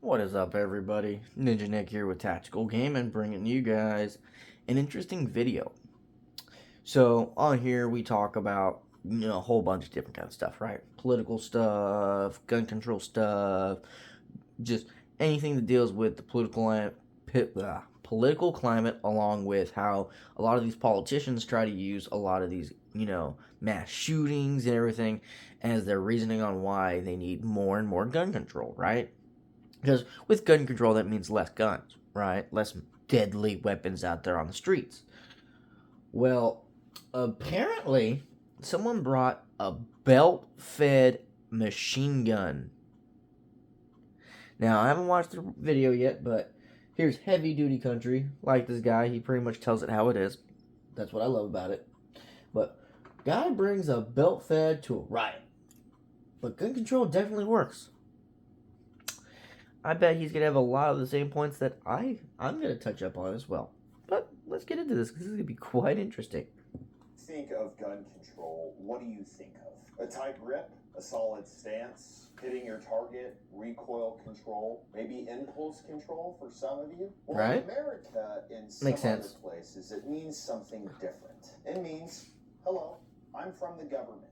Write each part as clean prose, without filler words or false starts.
What is up, everybody? Ninja Nick here with Tactical Gaming, bringing you guys an interesting video. So on here we talk about a whole bunch of different kind of stuff, right? Political stuff, gun control stuff, just anything that deals with the political climate, along with how a lot of these politicians try to use a lot of these mass shootings and everything as their reasoning on why they need more and more gun control, right? Because with gun control, that means less guns, right? Less deadly weapons out there on the streets. Well, apparently, someone brought a belt fed machine gun. Now, I haven't watched the video yet, but here's heavy duty country. Like this guy, he pretty much tells it how it is. That's what I love about it. But, guy brings a belt fed to a riot. But gun control definitely works. I bet he's going to have a lot of the same points that I'm going to touch up on as well. But let's get into this because this is going to be quite interesting. Think of gun control, what do you think of? A tight grip, a solid stance, hitting your target, recoil control, maybe impulse control for some of you? Well, right? In America, in some other places, it means something different. It means, hello, I'm from the government,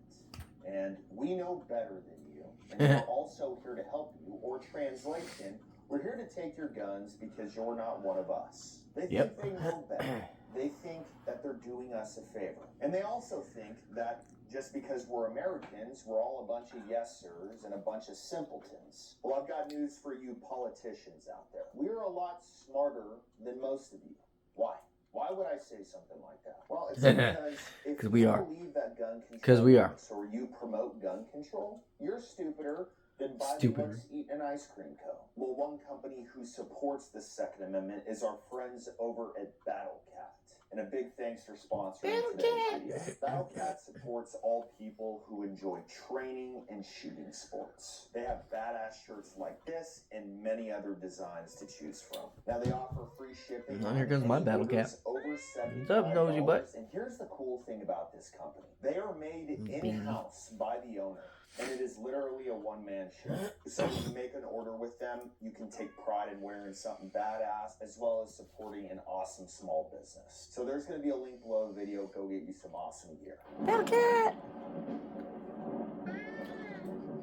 and we know better than you, and we're also here to help you, or translation, we're here to take your guns because you're not one of us. They think they know better. They think that they're doing us a favor. And they also think that just because we're Americans, we're all a bunch of yes sirs and a bunch of simpletons. Well, I've got news for you politicians out there. We're a lot smarter than most of you. Why? Why would I say something like that? Well, it's because if you believe that gun control works or you promote gun control, you're stupider than buy the most eaten ice cream co. Well, one company who supports the Second Amendment is our friends over at BattleCat. And a big thanks for sponsoring today's video. BattleCat supports all people who enjoy training and shooting sports. They have badass shirts like this and many other designs to choose from. Now they offer free shipping. Here comes my BattleCat. Over $75. What's up, nosy butt? And here's the cool thing about this company. They are made in-house by the owner. And it is literally a one-man show. So when you make an order with them, you can take pride in wearing something badass, as well as supporting an awesome small business. So there's going to be a link below the video. Go get you some awesome gear. BattleCat!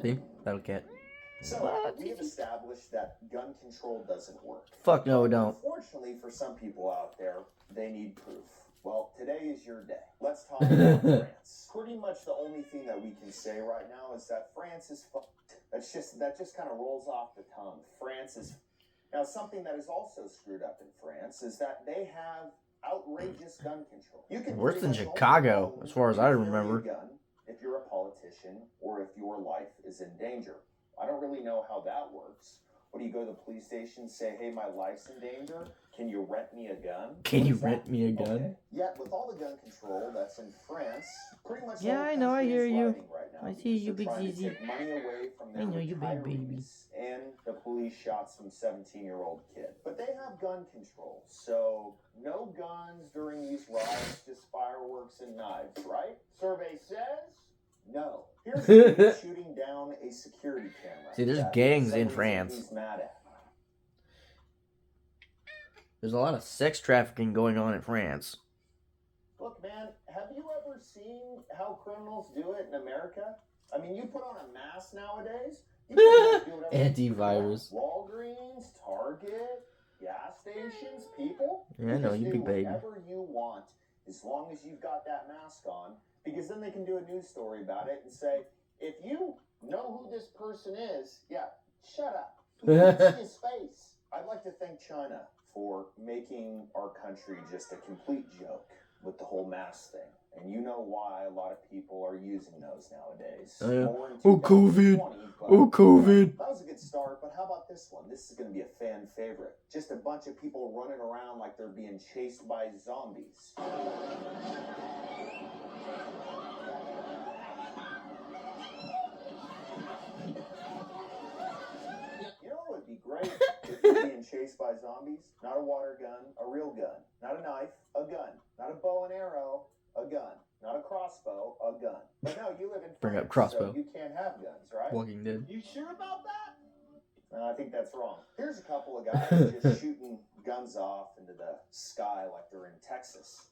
See? BattleCat. So, we have established that gun control doesn't work. Fuck no, it don't. Unfortunately, for some people out there, they need proof. Well, today is your day. Let's talk about France. Pretty much the only thing that we can say right now is that France is fucked. That just kind of rolls off the tongue. France is... Now, something that is also screwed up in France is that they have outrageous gun control. You can worse than Chicago, as far as I remember. Gun if you're a politician or if your life is in danger. I don't really know how that works. What do you go to the police station, say, hey, my life's in danger? Can you rent me a gun? Can you rent me a gun? Okay. Yeah, with all the gun control that's in France, pretty much yeah, I know, I hear you. Right I see you, big ZZ. I know you, big baby. And the police shot some 17-year-old kid. But they have gun control, so no guns during these riots, just fireworks and knives, right? Survey says... No. Here's shooting down a security camera. See, there's gangs in France. He's mad at. There's a lot of sex trafficking going on in France. Look, man, have you ever seen how criminals do it in America? I mean, you put on a mask nowadays. Antivirus. Walgreens, Target, gas stations, people. Yeah, I know, you big baby. Whatever you want, as long as you've got that mask on. Because then they can do a news story about it and say, if you know who this person is, yeah, shut up. You can't see his face. I'd like to thank China for making our country just a complete joke with the whole mask thing. And you know why a lot of people are using those nowadays. Oh, COVID. Oh, COVID. That was a good start, but how about this one? This is going to be a fan favorite. Just a bunch of people running around like they're being chased by zombies. You know what would be great if you're being chased by zombies? Not a water gun, a real gun. Not a knife, a gun. Not a bow and arrow, a gun. Not a crossbow, a gun. But no, you live in France, bring up crossbow. So you can't have guns, right? Walking Dead. You sure about that? I think that's wrong. Here's a couple of guys just shooting guns off into the sky like they're in Texas.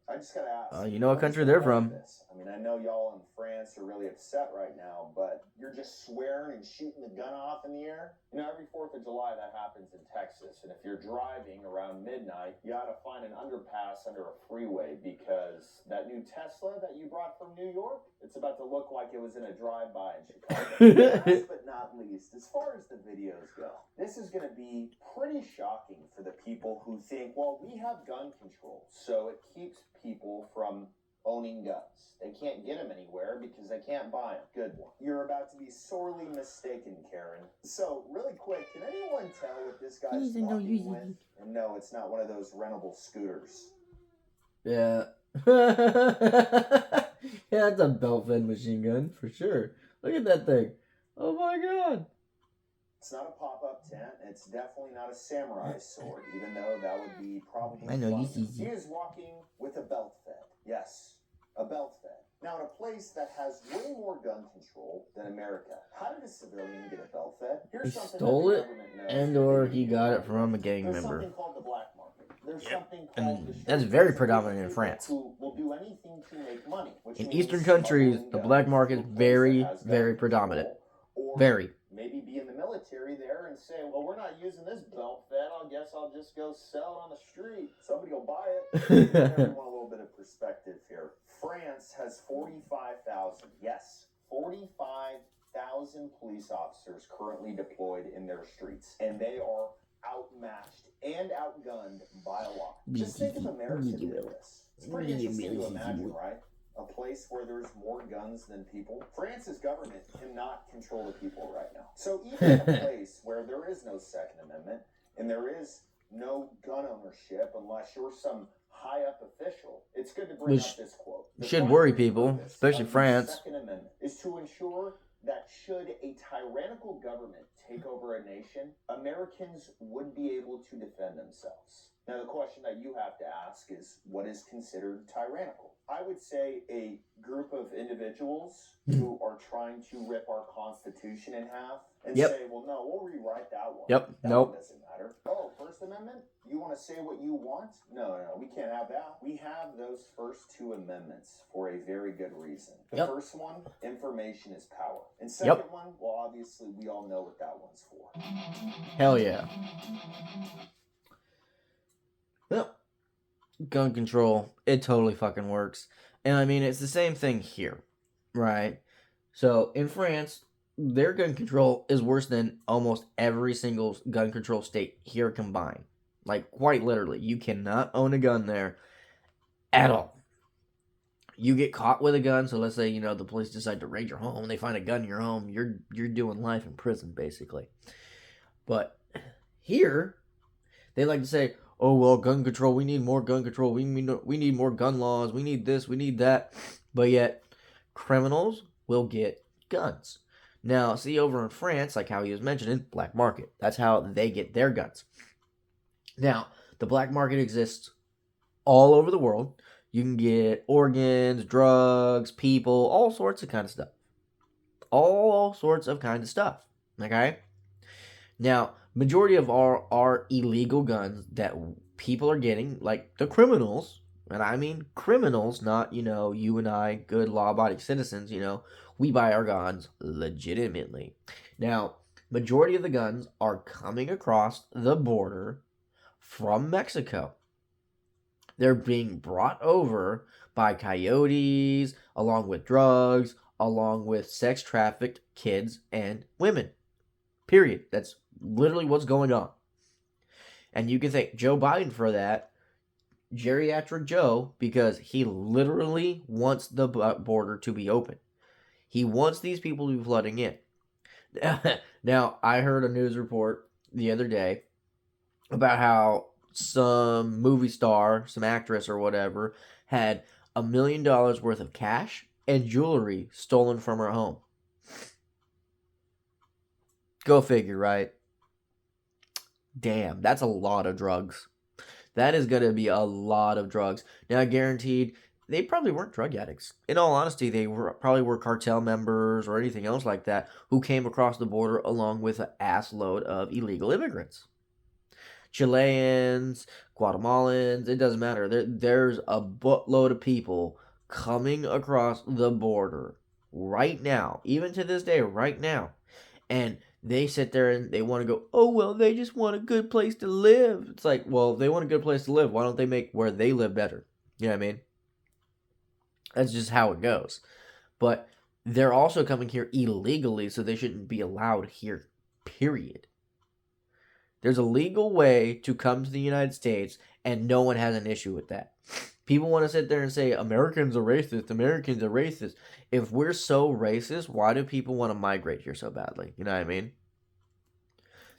I just gotta ask. You know what country they're from. This? I mean, I know y'all in France are really upset right now, but you're just swearing and shooting the gun off in the air? You know, every 4th of July that happens in Texas, and if you're driving around midnight, you ought to find an underpass under a freeway because that new Tesla that you brought from New York, it's about to look like it was in a drive-by in Chicago. Last but not least, as far as the videos go, this is going to be pretty shocking for the people who think, well, we have gun control, so it keeps people from owning guns. They can't get them anywhere because they can't buy them. Good one. You're about to be sorely mistaken, Karen. So, really quick, can anyone tell what this guy's walking with? And no, it's not one of those rentable scooters. Yeah. Yeah, that's a belt-fed machine gun, for sure. Look at that thing. Oh my god. It's not a pop-up tent. It's definitely not a samurai sword, even though that would be probably I know, fun. easy. He is walking with a belt fed. Yes, a belt fed. Now, in a place that has way more gun control than America, how did a civilian get a belt fed? He stole it, and or he got it from a gang There's member. something called the black market. There's something And called the that's street very business predominant in people France. Who will do anything to make money. In Eastern countries, the black market is very, very predominant. Very. Maybe be in the military there and say, well, we're not using this belt fed. I guess I'll just go sell it on the street. Somebody will buy it. Give everyone a little bit of perspective here. France has 45,000, yes, 45,000 police officers currently deployed in their streets. And they are outmatched and outgunned by a lot. Just think if America did this. It's pretty interesting to imagine, right? A place where there's more guns than people. France's government cannot control the people right now. So even in a place where there is no Second Amendment and there is no gun ownership unless you're some high-up official, it's good to bring up this quote. Should worry people, especially France. The Second Amendment is to ensure that should a tyrannical government take over a nation, Americans would be able to defend themselves. Now, the question that you have to ask is, what is considered tyrannical? I would say a group of individuals who are trying to rip our Constitution in half and say, well, no, we'll rewrite that one. That one doesn't matter. Oh, First Amendment? You want to say what you want? No, we can't have that. We have those first two amendments for a very good reason. The first one, information is power. And second one, well, obviously, we all know what that one's for. Hell yeah. Yep. Gun control, it totally fucking works. And I mean, it's the same thing here, right? So in France, their gun control is worse than almost every single gun control state here combined. Like, quite literally, you cannot own a gun there at all. You get caught with a gun, so let's say, you know, the police decide to raid your home, and they find a gun in your home, you're doing life in prison, basically. But here, they like to say, oh, well, gun control, we need more gun control, we need more gun laws, we need this, we need that. But yet, criminals will get guns. Now, see, over in France, like how he was mentioning, black market. That's how they get their guns. Now, the black market exists all over the world. You can get organs, drugs, people, all sorts of kind of stuff. All sorts of kind of stuff, okay? Now, majority of our illegal guns that people are getting, like the criminals, and I mean criminals, not, you know, you and I, good law-abiding citizens, you know, we buy our guns legitimately. Now, majority of the guns are coming across the border from Mexico. They're being brought over by coyotes, along with drugs, along with sex-trafficked kids and women. Period. That's literally what's going on. And you can thank Joe Biden for that, geriatric Joe, because he literally wants the border to be open. He wants these people to be flooding in. Now, I heard a news report the other day about how some movie star, some actress or whatever, had $1 million worth of cash and jewelry stolen from her home. Go figure, right? Damn, that's a lot of drugs. That is going to be a lot of drugs. Now, guaranteed, they probably weren't drug addicts. In all honesty, they probably were cartel members or anything else like that who came across the border along with an ass load of illegal immigrants. Chileans, Guatemalans, it doesn't matter. There's a boatload of people coming across the border right now, even to this day, right now. And they sit there and they want to go, oh, well, they just want a good place to live. It's like, well, if they want a good place to live, why don't they make where they live better? You know what I mean? That's just how it goes. But they're also coming here illegally, so they shouldn't be allowed here, period. There's a legal way to come to the United States, and no one has an issue with that. People want to sit there and say, Americans are racist, Americans are racist. If we're so racist, why do people want to migrate here so badly? You know what I mean?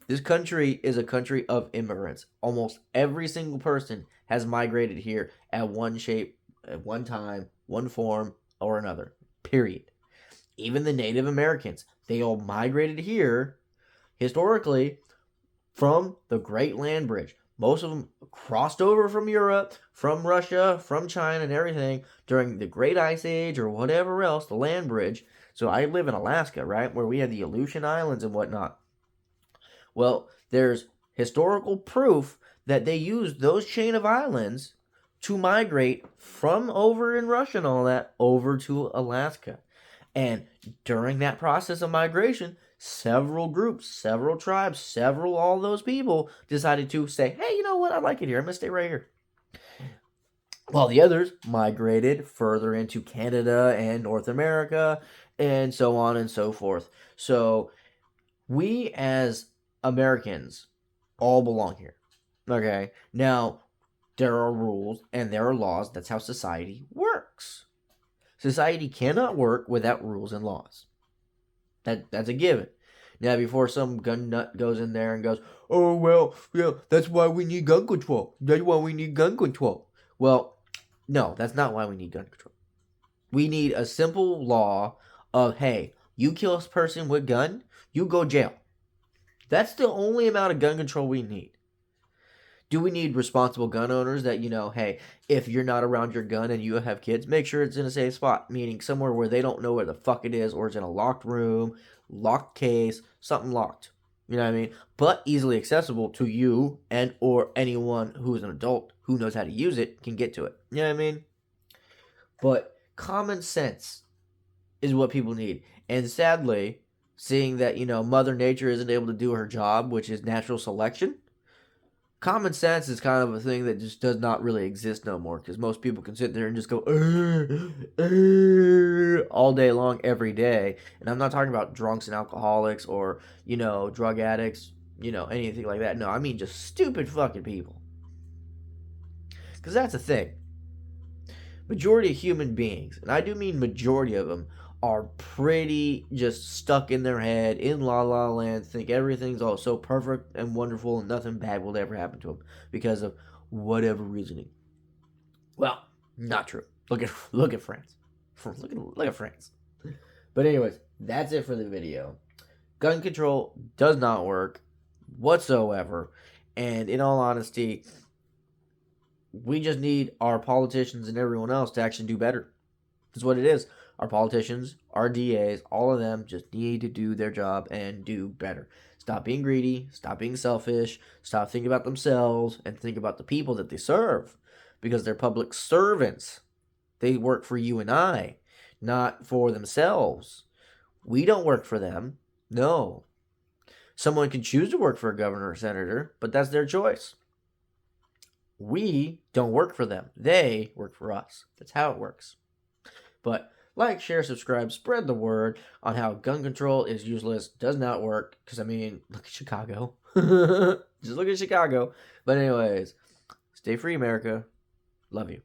This country is a country of immigrants. Almost every single person has migrated here at one shape, at one time, one form, or another. Period. Even the Native Americans, they all migrated here historically from the Great Land Bridge. Most of them crossed over from Europe, from Russia, from China, and everything during the Great Ice Age or whatever else, the land bridge. So I live in Alaska, right, where we have the Aleutian Islands and whatnot. Well, there's historical proof that they used those chain of islands to migrate from over in Russia and all that over to Alaska. And during that process of migration, several groups, several tribes, all those people decided to say, hey, you know what? I like it here. I'm going to stay right here. While the others migrated further into Canada and North America and so on and so forth. So we as Americans all belong here. Okay? Now, there are rules and there are laws. That's how society works. Society cannot work without rules and laws. That's a given. Now, before some gun nut goes in there and goes, oh, well, yeah, that's why we need gun control. That's why we need gun control. Well, no, that's not why we need gun control. We need a simple law of, hey, you kill a person with gun, you go jail. That's the only amount of gun control we need. Do we need responsible gun owners that, you know, hey, if you're not around your gun and you have kids, make sure it's in a safe spot, meaning somewhere where they don't know where the fuck it is, or it's in a locked room, locked case, something locked. You know what I mean? But easily accessible to you and or anyone who is an adult who knows how to use it can get to it. You know what I mean? But common sense is what people need. And sadly, seeing that, you know, Mother Nature isn't able to do her job, which is natural selection, common sense is kind of a thing that just does not really exist no more, because most people can sit there and just go all day long every day. And I'm not talking about drunks and alcoholics or, you know, drug addicts, you know, anything like that. No, I mean just stupid fucking people. Because that's the thing. Majority of human beings, and I do mean majority of them, are pretty just stuck in their head, in la la land, think everything's all so perfect and wonderful and nothing bad will ever happen to them because of whatever reasoning. Well, not true. Look at France. Look at France. But anyways, that's it for the video. Gun control does not work whatsoever, and in all honesty, we just need our politicians and everyone else to actually do better. That's what it is. Our politicians, our DAs, all of them just need to do their job and do better. Stop being greedy, stop being selfish, stop thinking about themselves, and think about the people that they serve. Because they're public servants. They work for you and I, not for themselves. We don't work for them. No. Someone can choose to work for a governor or senator, but that's their choice. We don't work for them. They work for us. That's how it works. But like, share, subscribe, spread the word on how gun control is useless, does not work. Because, I mean, look at Chicago. Just look at Chicago. But anyways, stay free, America. Love you.